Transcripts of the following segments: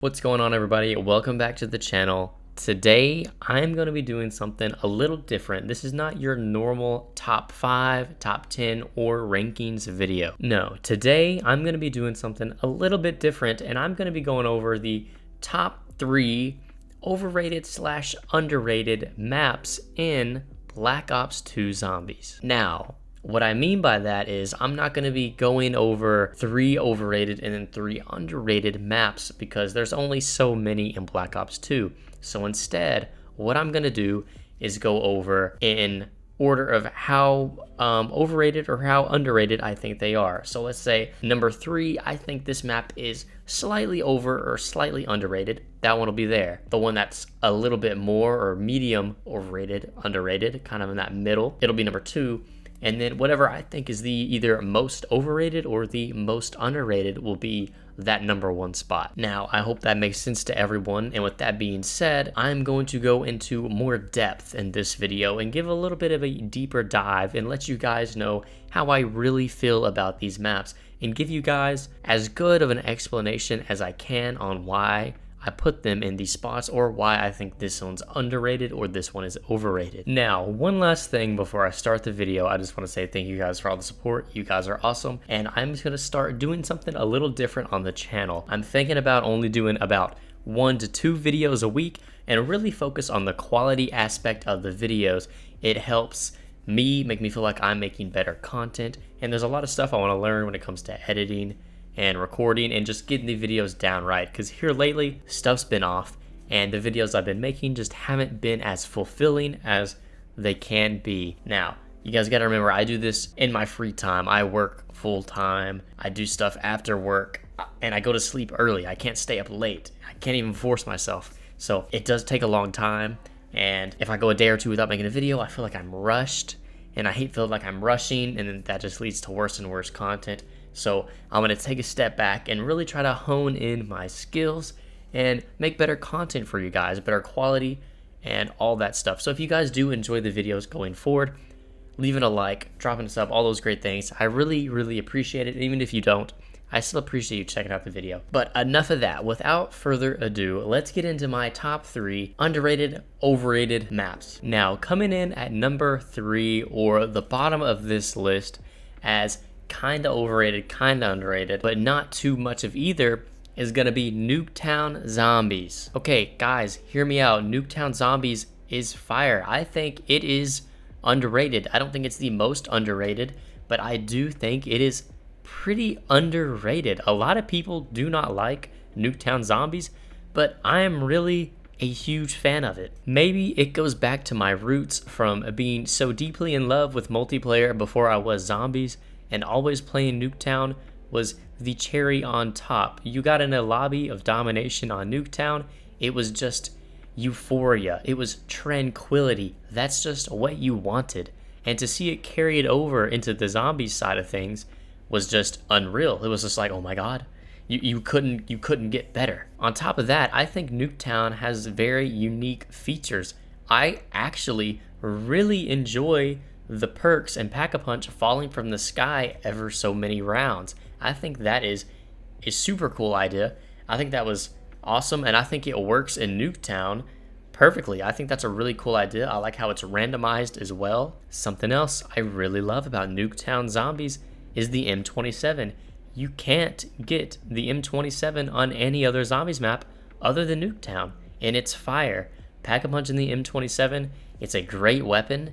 What's going on, everybody? Welcome back to the channel. Today I'm going to be doing something a little different. This is not your normal top 5, top 10 or rankings video. No, today I'm going to be doing something a little bit different, and I'm going to be going over the top 3 overrated slash underrated maps in Black Ops 2 Zombies. Now, what I mean by that is I'm not going to be going over 3 overrated and then 3 underrated maps because there's only so many in Black Ops 2. So instead, what I'm going to do is go over in order of how overrated or how underrated I think they are. So let's say number 3, I think this map is slightly over or slightly underrated. That one will be there. The one that's a little bit more or medium overrated, underrated, kind of in that middle, it'll be number 2. And then whatever I think is the either most overrated or the most underrated will be that number 1 spot. Now, I hope that makes sense to everyone. And with that being said, I'm going to go into more depth in this video and give a little bit of a deeper dive and let you guys know how I really feel about these maps and give you guys as good of an explanation as I can on why I put them in these spots or why I think this one's underrated or this one is overrated. Now, one last thing before I start the video, I just want to say thank you guys for all the support. You guys are awesome. And I'm just going to start doing something a little different on the channel. I'm thinking about only doing about 1 to 2 videos a week and really focus on the quality aspect of the videos. It helps make me feel like I'm making better content. And there's a lot of stuff I want to learn when it comes to editing and recording and just getting the videos down right, because here lately stuff's been off and the videos I've been making just haven't been as fulfilling as they can be. Now, you guys gotta remember, I do this in my free time. I work full time, I do stuff after work, and I go to sleep early. I can't stay up late. I can't even force myself. So it does take a long time, and if I go a day or 2 without making a video, I feel like I'm rushed, and I hate feeling like I'm rushing, and then that just leads to worse and worse content. So I'm going to take a step back and really try to hone in my skills and make better content for you guys, better quality and all that stuff. So if you guys do enjoy the videos going forward, leaving a like, dropping a sub, all those great things, I really appreciate it. Even if you don't, I still appreciate you checking out the video. But enough of that. Without further ado, let's get into my top 3 underrated, overrated maps. Now, coming in at number 3 or the bottom of this list as kind of overrated, kind of underrated, but not too much of either, is going to be Nuketown Zombies. Okay, guys, hear me out. Nuketown Zombies is fire. I think it is underrated. I don't think it's the most underrated, but I do think it is pretty underrated. A lot of people do not like Nuketown Zombies, but I am really a huge fan of it. Maybe it goes back to my roots from being so deeply in love with multiplayer before I was zombies, and always playing Nuketown was the cherry on top. You got in a lobby of domination on Nuketown, it was just euphoria. It was tranquility. That's just what you wanted. And to see it carried over into the zombies side of things was just unreal. It was just like, oh my god, you couldn't get better. On top of that, I think Nuketown has very unique features. I actually really enjoy the perks and Pack-a-Punch falling from the sky ever so many rounds. I think that is a super cool idea. I think that was awesome, and I think it works in Nuketown perfectly. I think that's a really cool idea. I like how it's randomized as well. Something else I really love about Nuketown Zombies is the M27. You can't get the M27 on any other zombies map other than Nuketown, and it's fire. Pack-a-Punch in the M27, it's a great weapon.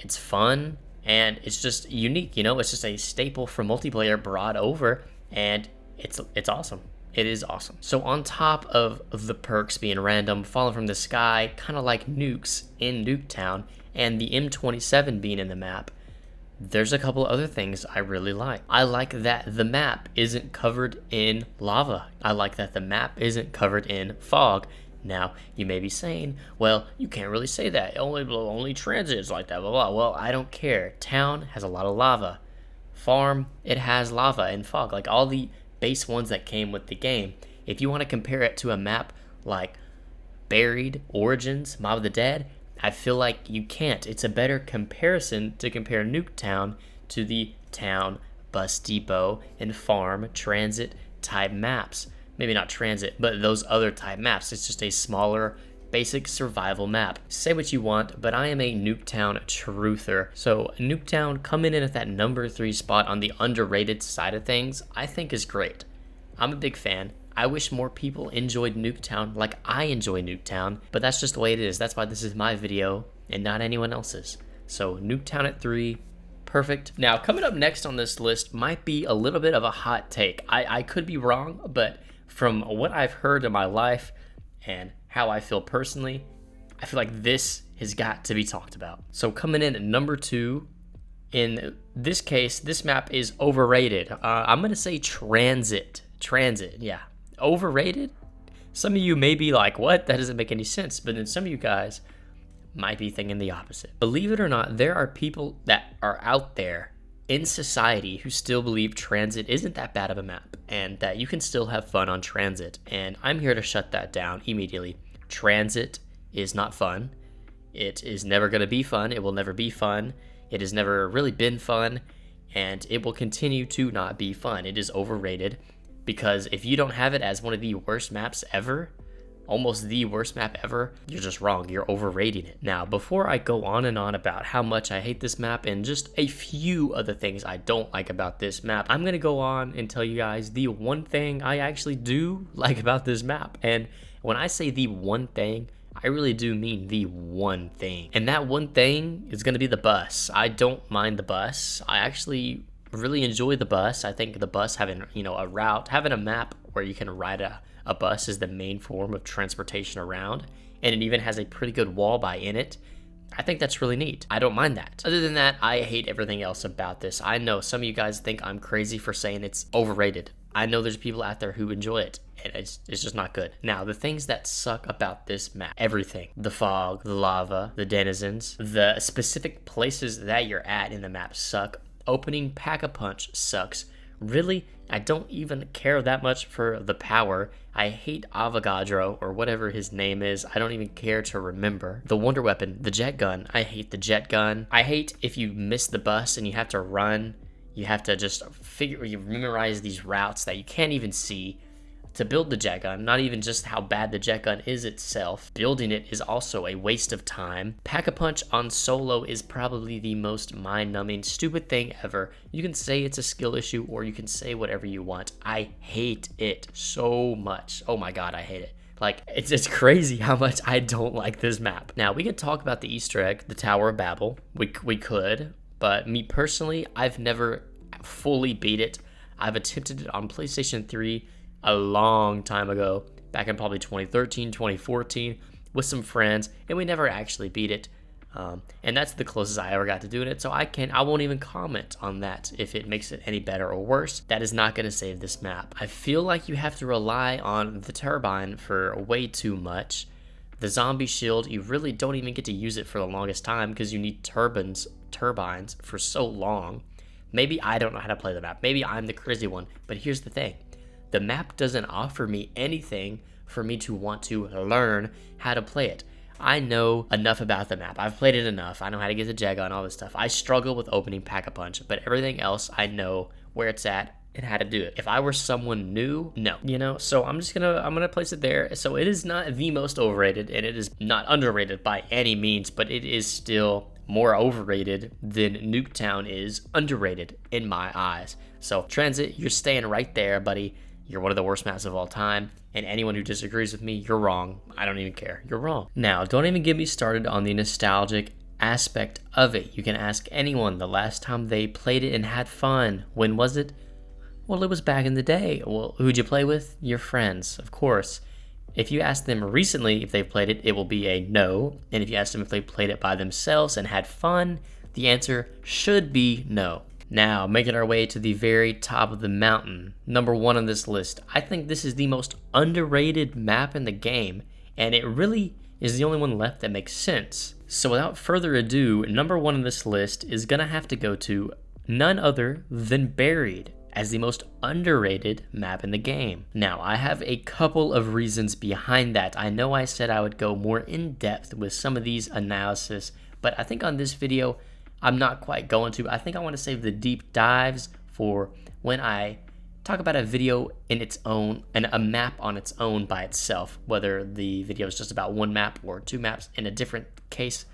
It's fun, and it's just unique, you know? It's just a staple for multiplayer brought over, and it's awesome. It is awesome. So on top of the perks being random, falling from the sky, kind of like nukes in Nuketown, and the M27 being in the map, there's a couple other things I really like. I like that the map isn't covered in lava. I like that the map isn't covered in fog. Now, you may be saying, well, you can't really say that. Only transit is like that, blah, blah. Well, I don't care. Town has a lot of lava. Farm, it has lava and fog, like all the base ones that came with the game. If you want to compare it to a map like Buried, Origins, Mob of the Dead, I feel like you can't. It's a better comparison to compare Nuketown to the town, bus depot, and farm transit type maps. maybe not Transit, but those other type maps. It's just a smaller, basic survival map. Say what you want, but I am a Nuketown truther. So Nuketown coming in at that number 3 spot on the underrated side of things, I think is great. I'm a big fan. I wish more people enjoyed Nuketown like I enjoy Nuketown, but that's just the way it is. That's why this is my video and not anyone else's. So Nuketown at 3, perfect. Now coming up next on this list might be a little bit of a hot take. I could be wrong, but from what I've heard in my life and how I feel personally, I feel like this has got to be talked about. So coming in at number 2, in this case, this map is overrated. I'm gonna say Transit, yeah. Overrated? Some of you may be like, what? That doesn't make any sense. But then some of you guys might be thinking the opposite. Believe it or not, there are people that are out there in society who still believe Transit isn't that bad of a map and that you can still have fun on Transit. And I'm here to shut that down immediately. Transit is not fun. It is never going to be fun. It will never be fun. It has never really been fun. And it will continue to not be fun. It is overrated. Because if you don't have it as one of the worst maps ever, almost the worst map ever, you're just wrong. You're overrating it. Now, before I go on and on about how much I hate this map and just a few of the things I don't like about this map, I'm going to go on and tell you guys the one thing I actually do like about this map. And when I say the one thing, I really do mean the one thing. And that one thing is going to be the bus. I don't mind the bus. I actually really enjoy the bus. I think the bus having, a route, having a map where you can ride a bus is the main form of transportation around, and it even has a pretty good wall by in it. I think that's really neat. I don't mind that. Other than that, I hate everything else about this. I know some of you guys think I'm crazy for saying it's overrated. I know there's people out there who enjoy it, and it's just not good. Now, the things that suck about this map, everything. The fog, the lava, the denizens, the specific places that you're at in the map suck. Opening Pack-a-Punch sucks. Really, I don't even care that much for the power. I hate Avogadro, or whatever his name is. I don't even care to remember. The wonder weapon, the jet gun. I hate the jet gun. I hate if you miss the bus and you have to run. You have to just you memorize these routes that you can't even see to build the jet gun. Not even just how bad the jet gun is itself. Building it is also a waste of time. Pack-a-Punch on solo is probably the most mind-numbing, stupid thing ever. You can say it's a skill issue or you can say whatever you want. I hate it so much. Oh my god, I hate it. Like, it's crazy how much I don't like this map. Now, we could talk about the Easter egg, the Tower of Babel. We could, but me personally, I've never fully beat it. I've attempted it on PlayStation 3 a long time ago, back in probably 2013, 2014, with some friends, and we never actually beat it. And that's the closest I ever got to doing it, so I won't even comment on that if it makes it any better or worse. That is not going to save this map. I feel like you have to rely on the turbine for way too much. The zombie shield, you really don't even get to use it for the longest time because you need turbines for so long. Maybe I don't know how to play the map. Maybe I'm the crazy one, but here's the thing. The map doesn't offer me anything for me to want to learn how to play it. I know enough about the map. I've played it enough. I know how to get the jag on, all this stuff. I struggle with opening Pack-a-Punch, but everything else I know where it's at and how to do it. If I were someone new, no. So I'm gonna place it there. So it is not the most overrated, and it is not underrated by any means, but it is still more overrated than Nuketown is underrated in my eyes. So Transit, you're staying right there, buddy. You're one of the worst maps of all time, and anyone who disagrees with me, you're wrong. I don't even care. You're wrong. Now, don't even get me started on the nostalgic aspect of it. You can ask anyone the last time they played it and had fun. When was it? Well, it was back in the day. Well, who'd you play with? Your friends, of course. If you ask them recently if they've played it, it will be a no. And if you ask them if they played it by themselves and had fun, the answer should be no. Now, making our way to the very top of the mountain, number 1 on this list. I think this is the most underrated map in the game, and it really is the only one left that makes sense. So without further ado, number 1 on this list is gonna have to go to none other than Buried as the most underrated map in the game. Now, I have a couple of reasons behind that. I know I said I would go more in depth with some of these analysis, but I think on this video, I'm not quite going to. I think I want to save the deep dives for when I talk about a video in its own and a map on its own by itself, whether the video is just about one map or two maps in a different case.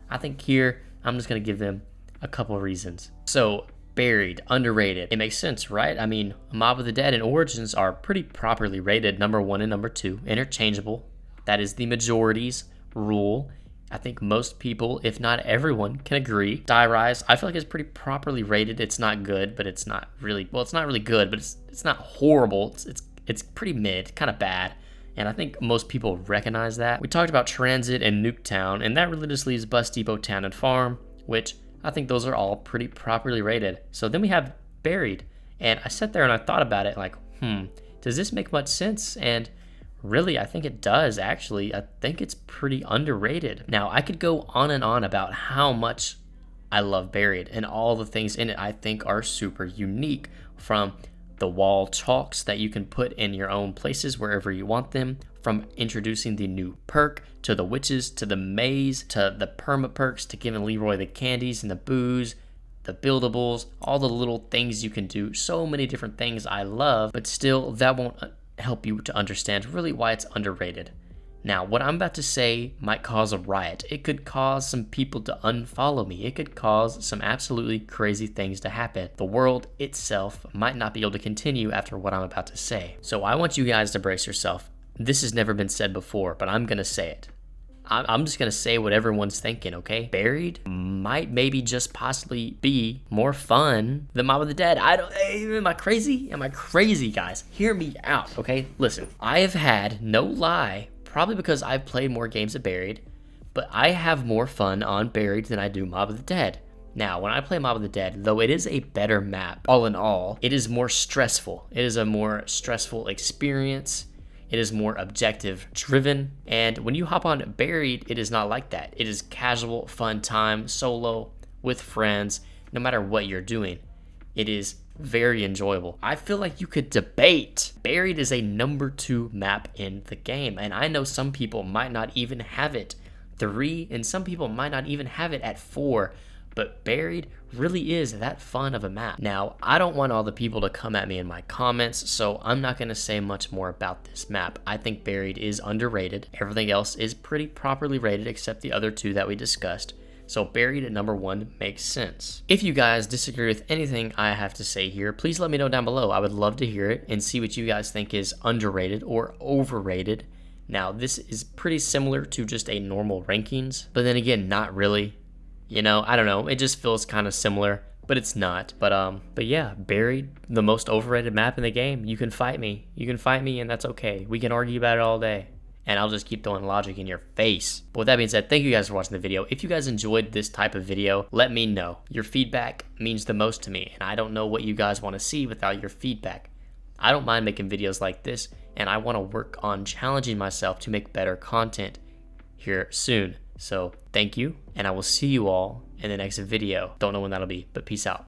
I think here I'm just going to give them a couple of reasons. So Buried, underrated. It makes sense, right? I mean, Mob of the Dead and Origins are pretty properly rated, number 1 and number 2, interchangeable. That is the majority's rule. I think most people, if not everyone, can agree. Die Rise, I feel like it's pretty properly rated. It's not good, but it's not really, well, it's not really good, but it's not horrible. It's pretty mid, kind of bad. And I think most people recognize that. We talked about Transit and Nuketown, and that really just leaves Bus Depot, Town, and Farm, which I think those are all pretty properly rated. So then we have Buried, and I sat there and I thought about it like, does this make much sense? And really, I think it does, actually. I think it's pretty underrated. Now, I could go on and on about how much I love Buried, and all the things in it I think are super unique, from the wall chalks that you can put in your own places wherever you want them, from introducing the new perk, to the witches, to the maze, to the perma perks, to giving Leroy the candies and the booze, the buildables, all the little things you can do. So many different things I love, but still that won't help you to understand really why it's underrated. Now, what I'm about to say might cause a riot. It could cause some people to unfollow me. It could cause some absolutely crazy things to happen. The world itself might not be able to continue after what I'm about to say. So I want you guys to brace yourself. This has never been said before, but I'm gonna say it. I'm just gonna say what everyone's thinking, okay? Buried might maybe just possibly be more fun than Mob of the Dead. Am I crazy? Am I crazy, guys? Hear me out, okay? Listen, I have had, no lie, probably because I've played more games of Buried, but I have more fun on Buried than I do Mob of the Dead. Now, when I play Mob of the Dead, though it is a better map, all in all, it is more stressful. It is a more stressful experience. It is more objective driven. And when you hop on Buried, it is not like that. It is casual, fun time, solo, with friends, no matter what you're doing. It is very enjoyable. I feel like you could debate. Buried is a number 2 map in the game. And I know some people might not even have it 3, and some people might not even have it at 4. But Buried really is that fun of a map. Now, I don't want all the people to come at me in my comments, so I'm not going to say much more about this map. I think Buried is underrated. Everything else is pretty properly rated except the other 2 that we discussed. So Buried at number 1 makes sense. If you guys disagree with anything I have to say here, please let me know down below. I would love to hear it and see what you guys think is underrated or overrated. Now, this is pretty similar to just a normal rankings, but then again, not really. You know, I don't know. It just feels kind of similar, but it's not. But yeah, Buried, the most overrated map in the game. You can fight me. You can fight me, and that's okay. We can argue about it all day, and I'll just keep throwing logic in your face. But with that being said, thank you guys for watching the video. If you guys enjoyed this type of video, let me know. Your feedback means the most to me, and I don't know what you guys want to see without your feedback. I don't mind making videos like this, and I want to work on challenging myself to make better content here soon. So thank you, and I will see you all in the next video. Don't know when that'll be, but peace out.